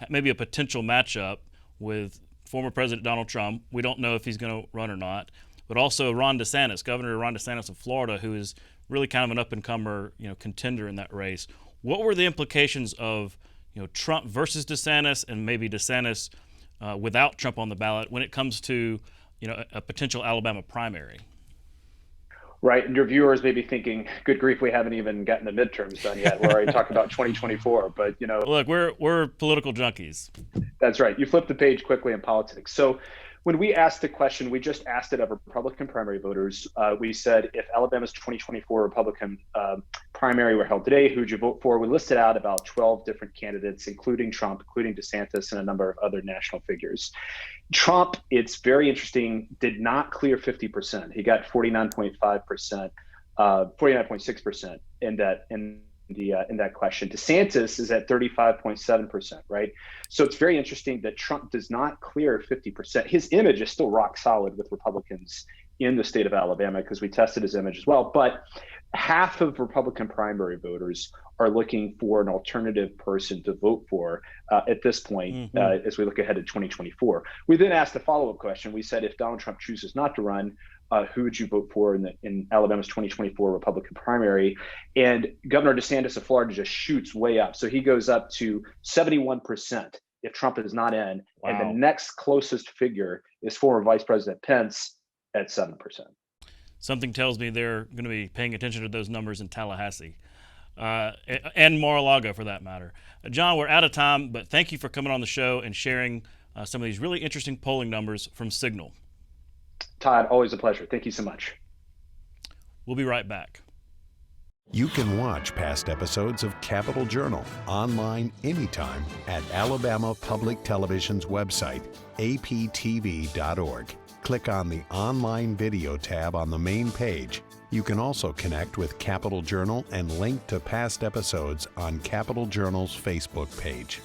maybe a potential matchup with former President Donald Trump. We don't know if he's going to run or not, but also Ron DeSantis, Governor Ron DeSantis of Florida, who is really kind of an up-and-comer, contender in that race. What were the implications of, Trump versus DeSantis, and maybe DeSantis without Trump on the ballot when it comes to a potential Alabama primary? Right, and your viewers may be thinking, "Good grief, we haven't even gotten the midterms done yet. We're already talking about 2024." But look, we're political junkies. That's right. You flip the page quickly in politics. So when we asked the question, we just asked it of Republican primary voters. We said, if Alabama's 2024 Republican primary were held today, who'd you vote for? We listed out about 12 different candidates, including Trump, including DeSantis, and a number of other national figures. Trump, it's very interesting, did not clear 50%. He got 49.5%, 49.6% in that question. DeSantis is at 35.7%, right? So it's very interesting that Trump does not clear 50%. His image is still rock solid with Republicans in the state of Alabama, because we tested his image as well. But half of Republican primary voters are looking for an alternative person to vote for at this point, as we look ahead to 2024. We then asked a follow-up question. We said, if Donald Trump chooses not to run, who would you vote for in Alabama's 2024 Republican primary? And Governor DeSantis of Florida just shoots way up. So he goes up to 71% if Trump is not in. Wow. And the next closest figure is former Vice President Pence at 7%. Something tells me they're going to be paying attention to those numbers in Tallahassee and Mar-a-Lago, for that matter. John, we're out of time, but thank you for coming on the show and sharing some of these really interesting polling numbers from Signal. Todd, always a pleasure. Thank you so much. We'll be right back. You can watch past episodes of Capitol Journal online anytime at Alabama Public Television's website, aptv.org. Click on the Online Video tab on the main page. You can also connect with Capitol Journal and link to past episodes on Capitol Journal's Facebook page.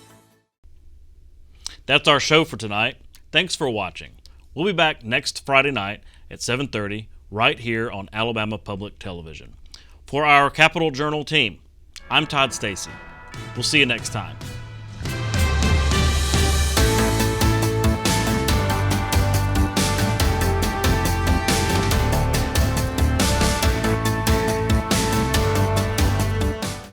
That's our show for tonight. Thanks for watching. We'll be back next Friday night at 7:30 right here on Alabama Public Television. For our Capitol Journal team, I'm Todd Stacy. We'll see you next time.